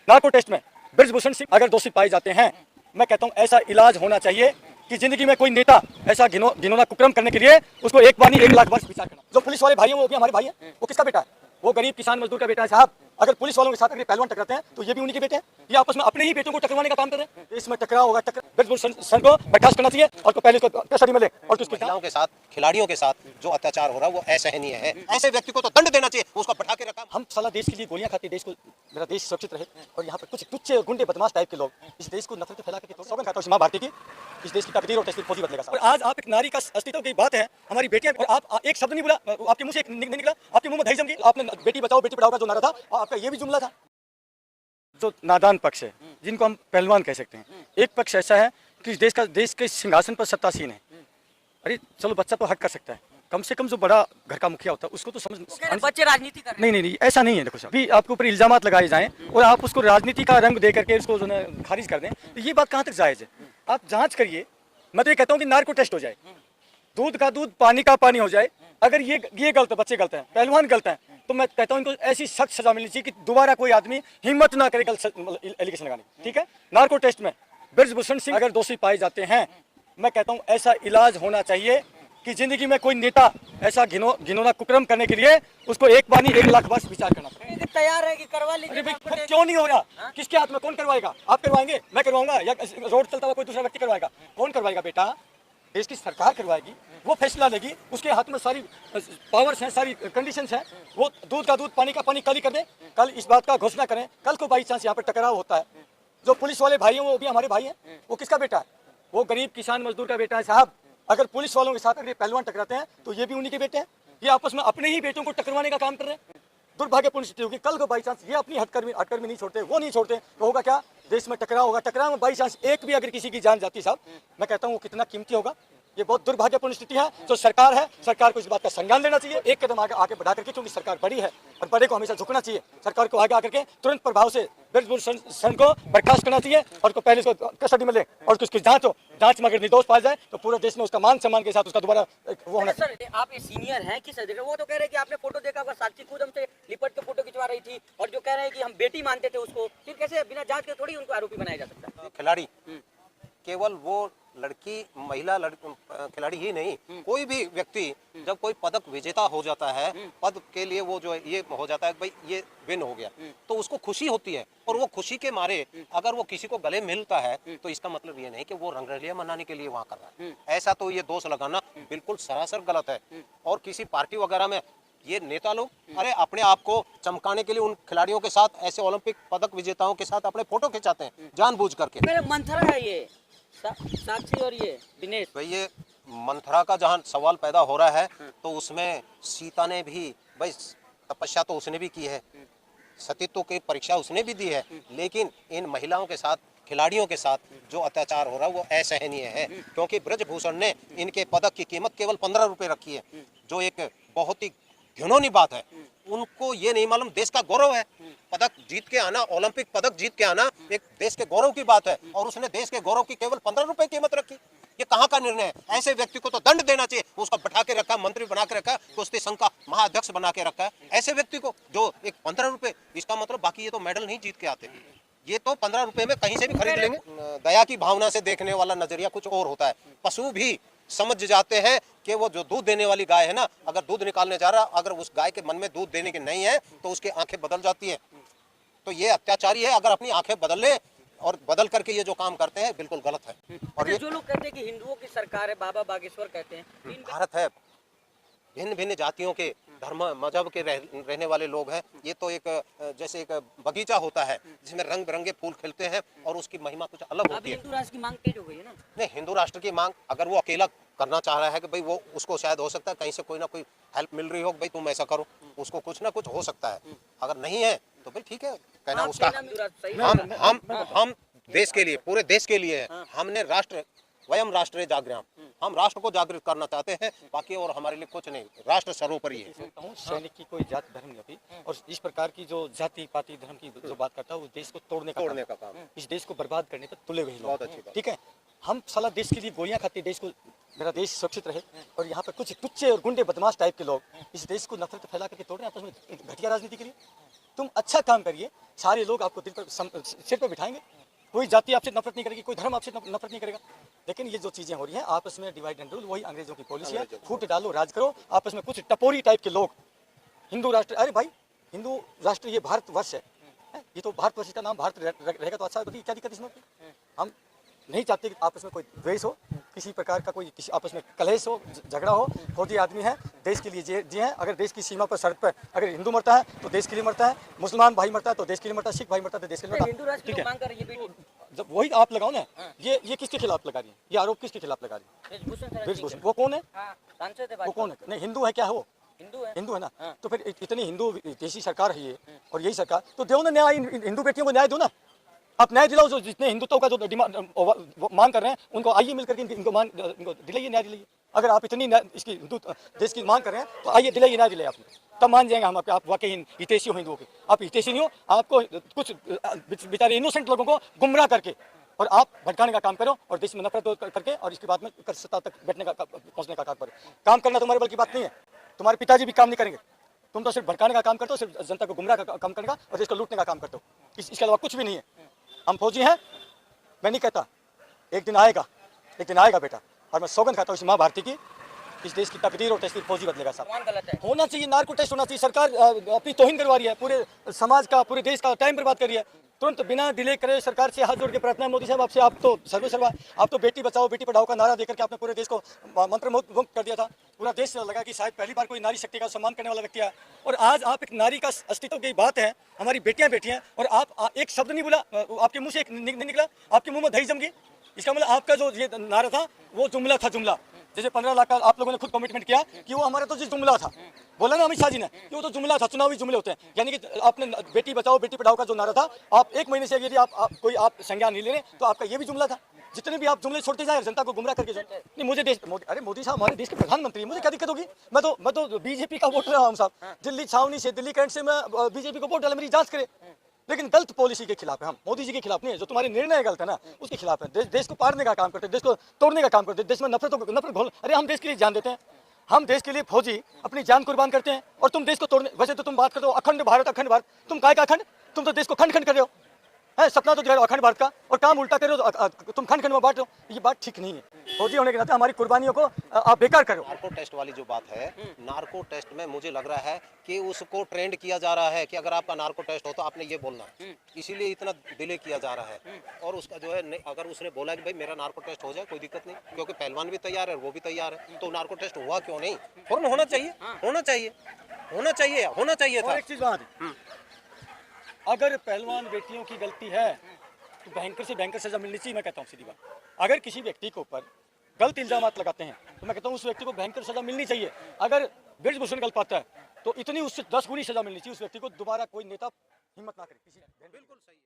Narco test में ब्रजभूषण सिंह अगर दोषी पाए जाते हैं, मैं कहता हूं ऐसा इलाज होना चाहिए कि जिंदगी में कोई नेता ऐसा घिनौना कुकर्म करने के लिए उसको एक बार नहीं 1 लाख वर्ष विचार करना। जो पुलिस वाले भाई हैं वो भी हमारे भाई हैं। वो किसका बेटा है? वो गरीब किसान मजदूर का बेटा है साहब। अगर पुलिस वालों के साथ अगर पहलवान टकराते हैं तो ये भी उन्हीं के बेटे हैं। ये आपस में अपने ही बेटों को टकराने का काम कर रहे हैं। इसमें टकराव होगा, ब्रजभूषण को बर्खास्त करना चाहिए और पहले इसको कस्टडी में ले और महिलाओं के साथ, खिलाड़ियों के साथ जो अत्याचार हो रहा है वो असहनीय है। ऐसे व्यक्ति को तो दंड देना चाहिए, उसको बैठा के रखा। हम साला देश के लिए गोलियां खाते, देश को, मेरा देश सुरक्षित रहे, और यहाँ पर कुछ तुच्छ गुंडे बदमाश टाइप के लोग इस देश को नफरत फैला करके सौगंध खाता हूं मां भारती की, इस देश की तकदीर और तस्वीर फौजी बदलेगा। और आज आप एक नारी का अस्तित्व की बात है, हमारी बेटियां, और आप एक शब्द नहीं बोला, आपके मुंह से नहीं निकला, आपके मुंह में दही जम गई। आपने बेटी बचाओ बेटी पढ़ाओ का जो नारा था, आपका ये भी जुमला था। जो नादान पक्ष है, जिनको हम पहलवान कह सकते हैं, एक पक्ष ऐसा है कि देश के सिंहासन पर सत्तासीन है। अरे चलो बच्चा तो हक कर सकता है, कम से कम जो बड़ा घर का मुखिया होता है उसको तो समझ। बच्चे राजनीति कर रहे नहीं, ऐसा नहीं है। देखो साहब, भी आपके ऊपर इल्जामात लगाए जाएं और आप उसको राजनीति का रंग दे करके उसको जो है खारिज कर दें, तो ये बात कहाँ तक जायज़ है? आप जांच करिए। मैं तो ये कहता हूँ कि नार्को टेस्ट हो जाए, दूध का दूध पानी का पानी हो जाए। अगर ये गलत है, बच्चे गलत हैं, पहलवान गलत हैं, तो मैं कहता हूँ इनको ऐसी सख्त सजा मिलनी चाहिए कि दोबारा कोई आदमी हिम्मत ना करे गलत एलिगेशन लगाने। ठीक है, नार्को टेस्ट में ब्रजभूषण सिंह अगर दोषी पाए जाते हैं, मैं कहता हूँ ऐसा इलाज होना चाहिए कि जिंदगी में कोई नेता ऐसा घिनौना कुकर्म करने के लिए उसको एक बार नहीं 1 लाख वर्ष विचार करना पड़ेगा। तैयार है कि करवा लीजिए। क्यों नहीं हो रहा? किसके हाथ में? कौन करवाएगा? आप करवाएंगे? मैं करवाऊंगा? या रोड चलता हुआ कोई दूसरा व्यक्ति करवाएगा? कौन करवाएगा बेटा? देश की सरकार करवाएगी, वो फैसला लेगी, उसके हाथ में सारी पावर्स हैं, सारी कंडीशंस हैं। वो दूध का दूध पानी का पानी कल ही कर दें, कल इस बात का घोषणा करें। कल को बाई चांस यहाँ पर टकराव होता है, जो पुलिस वाले भाई हैं वो भी हमारे भाई हैं। वो किसका बेटा है? वो गरीब किसान मजदूर का बेटा है साहब। अगर पुलिस वालों के साथ अगर पहलवान टकराते हैं तो ये भी उन्हीं के बेटे हैं। ये आपस में अपने ही बेटों को टकराने का काम कर रहे हैं। दुर्भाग्यपूर्ण स्थिति होगी। कल को बाई चांस ये अपनी हथकर्मी नहीं छोड़ते, वो नहीं छोड़ते, तो होगा क्या? देश में टकराव होगा। टकराव में बाई चांस एक भी अगर किसी की जान जाती साहब, मैं कहता हूँ वो कितना कीमती होगा। ये बहुत दुर्भाग्यपूर्ण स्थिति है। जो सरकार है, सरकार को इस बात का संज्ञान लेना चाहिए, एक कदम आगे बढ़ा करके, क्योंकि सरकार बड़ी है और बड़े को हमेशा झुकना चाहिए। सरकार को आगे आकर के तुरंत प्रभाव से ब्रजभूषण को बर्खास्त करना चाहिए और पहले इसको कस्टडी में ले और उसकी जांच में अगर निर्दोष पाया जाए तो पूरे देश में उसका मान सम्मान के साथ उसका दोबारा वो होना। सर आप ये सीनियर हैं कि सर, वो तो कह रहे हैं कि आपने फोटो देखा होगा, साक्षी खुद हमसे लिपट के फोटो खिंचवा रही थी, और जो कह रहे हैं कि हम बेटी मानते थे उसको, फिर कैसे बिना जांच के थोड़ी उनको आरोपी बनाया जा सकता है? खिलाड़ी केवल वो लड़की, महिला खिलाड़ी ही नहीं, कोई भी व्यक्ति जब कोई पदक विजेता हो जाता है, पद के लिए वो जो ये हो जाता है भाई ये विन हो गया, तो उसको खुशी होती है। और वो खुशी के मारे अगर वो किसी को गले मिलता है तो इसका मतलब ये नहीं कि वो रंगरलिया मनाने के लिए वहाँ कर रहा है। ऐसा तो ये दोष लगाना बिल्कुल सरासर गलत है। और किसी पार्टी वगैरह में ये नेता लोग अरे अपने आप को चमकाने के लिए उन खिलाड़ियों के साथ, ऐसे ओलंपिक पदक विजेताओं के साथ अपने फोटो खिंचाते हैं जानबूझ करके। मेरे मंथरा है ये साक्षी और ये दिनेश भाई, ये मंथरा का जहाँ सवाल पैदा हो रहा है तो उसमें सीता ने भी भाई तपस्या तो उसने भी की है, सतीत्व की परीक्षा उसने भी दी है, लेकिन इन महिलाओं के साथ, खिलाड़ियों के साथ जो अत्याचार हो रहा है वो असहनीय है। क्योंकि ब्रजभूषण ने इनके पदक की कीमत केवल 15 रुपए रखी है, जो एक बहुत ही घिनौनी बात है। उनको ये नहीं मालूम देश का गौरव है, पदक जीत के आना, ओलंपिक पदक जीत के आना एक देश के गौरव की बात है, और उसने देश के गौरव की केवल 15 रुपए कीमत रखी। ये कहाँ का निर्णय है? ऐसे व्यक्ति को तो दंड देना चाहिए, उसको बैठा के रखा, मंत्री बना के रखा, कुश्ती संघ का महाअध्यक्ष बना के रखा है। ऐसे व्यक्ति को जो एक 15 रुपए, इसका मतलब बाकी ये तो मेडल नहीं जीत के आते, ये तो 15 रुपए में कहीं से भी खरीद लेंगे। दया की भावना से देखने वाला नजरिया कुछ और होता है। पशु भी समझ जाते हैं कि वो जो दूध देने वाली गाय है ना, अगर दूध निकालने जा रहा, अगर उस गाय के मन में दूध देने की नहीं है तो उसकी आंखें बदल जाती है। तो ये अत्याचारी है, अगर अपनी आंखें बदल ले और बदल करके ये जो काम करते हैं बिल्कुल गलत है। और ये जो लोग कहते हैं कि हिंदुओं की सरकार है, बाबा बागेश्वर कहते हैं, भारत है, भिन्न भिन्न जातियों के, धर्म मजहब के रहने वाले लोग हैं। ये तो एक जैसे एक बगीचा होता है जिसमें रंग बिरंगे फूल खिलते हैं और उसकी महिमा कुछ अलग होती है। हिंदू राष्ट्र की मांग तेज हो गई है ना? नहीं, हिंदू राष्ट्र की मांग अगर वो अकेला करना चाह रहा है कि भाई वो, उसको शायद हो सकता है कहीं से कोई ना कोई हेल्प मिल रही हो, भाई तुम ऐसा करो, उसको कुछ ना कुछ हो सकता है। अगर नहीं है तो भाई ठीक है, कहना उसका। हम देश के लिए, पूरे देश के लिए है। हमने राष्ट्र, वयम राष्ट्रीय जागृत, हम राष्ट्र को जागृत करना चाहते हैं, बाकी और हमारे लिए कुछ नहीं, राष्ट्र सर्वोपरि है। सैनिक की कोई जात धर्म नहीं होती, और इस प्रकार की जो जाति पाति धर्म की जो बात करता है वो देश को तोड़ने का काम, इस देश को बर्बाद करने पर तुले हुए लोग। ठीक है, हम साला देश के लिए गोलियां खाते, देश को, मेरा देश सुरक्षित रहे, और यहाँ पर कुछ तुच्छ और गुंडे बदमाश टाइप के लोग इस देश को नफरत फैला करके तोड़ रहे हैं आपस में घटिया राजनीति के लिए। तुम अच्छा काम करिए, सारे लोग आपको दिल पर सिर पर बिठाएंगे, कोई जाति आपसे नफरत नहीं करेगी, कोई धर्म आपसे नफरत नहीं करेगा। लेकिन ये जो चीजें हो रही हैं आपस में डिवाइड एंड रूल, वही अंग्रेजों की पॉलिसी है, फूट डालो राज करो। आपस में कुछ टपोरी टाइप के लोग हिंदू राष्ट्र, अरे भाई हिंदू राष्ट्र ये भारतवर्ष है, ये तो भारतवर्ष का नाम भारत रहेगा तो अच्छा, क्या दिक्कत इसमें? हम नहीं चाहते कि आपस में कोई द्वेष हो, किसी प्रकार का कोई किसी आपस में कलेश हो, झगड़ा हो। फौजी आदमी है, देश के लिए जी हैं। अगर देश की सीमा पर सड़क पर अगर हिंदू मरता है तो देश के लिए मरता है, मुसलमान भाई मरता है तो देश के लिए मरता है, सिख भाई मरता है तो देश के लिए मरता है। हिंदू राष्ट्र ठीक की है, मांग कर रही है बेटी। जब वही आप लगाओ ना, ये किसके खिलाफ लगा रही है, ये आरोप किसके खिलाफ लगा रही है? ब्रिजभूषण। वो कौन है? सांसद है, वो कौन है? नहीं हिंदू है क्या? वो हिंदू है ना। तो फिर इतनी हिंदू देशी सरकार है ये, और यही सरकार तो दो ना न्याय, हिंदू बेटियों को न्याय दो ना। आप न्याय दिलाओ, जो जितने हिंदुत्व का जो डिमांड मांग कर रहे हैं उनको आइए मिलकर के इनको दिलाइए, न्याय दिलाइए। अगर आप इतनी इसकी हिंदू देश की मांग कर रहे हैं तो आइए दिलाइए, न्याय दिलाइए। आप तब मान जाएंगे हम आप वाकई हितैषी हो हिंदुओं के। आप हितैषी नहीं हो, आपको कुछ बेचारे इनोसेंट लोगों को गुमराह करके और आप भटकाने का काम करो और देश में नफरत करके और इसके बाद में सत्ता तक बैठने का पहुंचने का काम करना तुम्हारे बल की बात नहीं है। तुम्हारे पिताजी भी काम नहीं करेंगे, तुम तो सिर्फ भटकाने का काम करते हो, सिर्फ जनता को गुमराह का काम करेगा और देश को लूटने का काम करते हो। इसके अलावा कुछ भी नहीं है। हम फौजी हैं, मैं नहीं कहता, एक दिन आएगा बेटा, और मैं सौगंध खाता हूँ इस माँ भारती की, इस देश की तकदीर और तस्वीर फौजी बदलेगा साहब। गलत है, होना चाहिए, नार्को टेस्ट होना चाहिए। सरकार अपनी तौहीन करवा रही है, पूरे समाज का, पूरे देश का टाइम बर्बाद कर रही है। तुरंत बिना डिले करे सरकार से हाथ जोड़ के प्रार्थना है मोदी साहब आपसे, आप तो सर्वसर्वा, आप तो बेटी बचाओ बेटी पढ़ाओ का नारा देकर के आपने पूरे देश को मंत्रमुग्ध कर दिया था। पूरा देश लगा कि शायद पहली बार कोई नारी शक्ति का सम्मान करने वाला व्यक्ति है, और आज आप एक नारी का अस्तित्व की बात है, हमारी बेटियां बैठी हैं और आप एक शब्द नहीं बोला, आपके मुंह से एक नहीं निकला, आपके मुंह में दही जम गई। इसका मतलब आपका जो ये नारा था वो जुमला था, जुमला। जैसे 15 लाख का आप लोगों ने खुद कमिटमेंट किया कि वो हमारा तो जो जुमला था, बोला ना अमित शाह जी ने कि वो तो जुमला था, चुनावी जुमले होते हैं। यानी कि आपने बेटी बचाओ बेटी पढ़ाओ का जो नारा था, आप एक महीने से यदि आप कोई संज्ञान नहीं ले रहे तो आपका ये भी जुमला था। जितने भी आप जुमले छोड़ते जाए जनता को गुमराह करके नहीं, मुझे अरे मोदी साहब हमारे देश के प्रधानमंत्री, मुझे क्या दिक्कत होगी? मैं तो बीजेपी का वोटर रहा हूँ साहब, दिल्ली छावनी से, दिल्ली कैंट से मैं बीजेपी को वोट डाला, मेरी जांच करे। लेकिन गलत पॉलिसी के खिलाफ है हम, मोदी जी के खिलाफ नहीं है। जो तुम्हारे निर्णय गलत है ना, उसके खिलाफ है। देश को पाड़ने का काम करते हैं, देश को तोड़ने का काम करते हैं, देश में नफरत घोल। अरे हम देश के लिए जान देते हैं, हम देश के लिए फौजी अपनी जान कुर्बान करते हैं, और तुम देश को तोड़ने, वैसे तो तुम बात करते हो अखंड भारत, तुम काय का अखंड? तुम तो देश को खंड खंड कर रहे हो, है सपना तो जो है अखंड भारत का, और काम उल्टा कर रहे हो, तुम खंड खंड में बांट रहे हो। ये बात ठीक नहीं है। फौजी होने के नाते हमारी कुर्बानियों को आप बेकार करो। नार्को टेस्ट वाली जो बात है, नार्को टेस्ट में मुझे लग रहा है कि उसको ट्रेंड किया जा रहा है कि अगर आपका नार्को टेस्ट हो तो आपने ये बोलना, इसीलिए इतना डिले किया जा रहा है। और उसका जो है अगर उसने बोला कि भाई मेरा नार्को टेस्ट हो जाए कोई दिक्कत नहीं, क्योंकि पहलवान भी तैयार है वो भी तैयार है, तो नार्को टेस्ट हुआ क्यों नहीं? फौरन होना चाहिए, होना चाहिए था। एक चीज बात, अगर पहलवान बेटियों की गलती है तो भयंकर सजा मिलनी चाहिए। मैं कहता हूँ सीधी बात, अगर किसी व्यक्ति के ऊपर गलत इल्जाम लगाते हैं तो मैं कहता हूँ उस व्यक्ति को भयंकर सजा मिलनी चाहिए। अगर ब्रिजभूषण गलत पाता है तो इतनी उससे 10 गुनी सजा मिलनी चाहिए उस व्यक्ति को, दोबारा कोई नेता हिम्मत ना करे किसी। बिल्कुल सही है।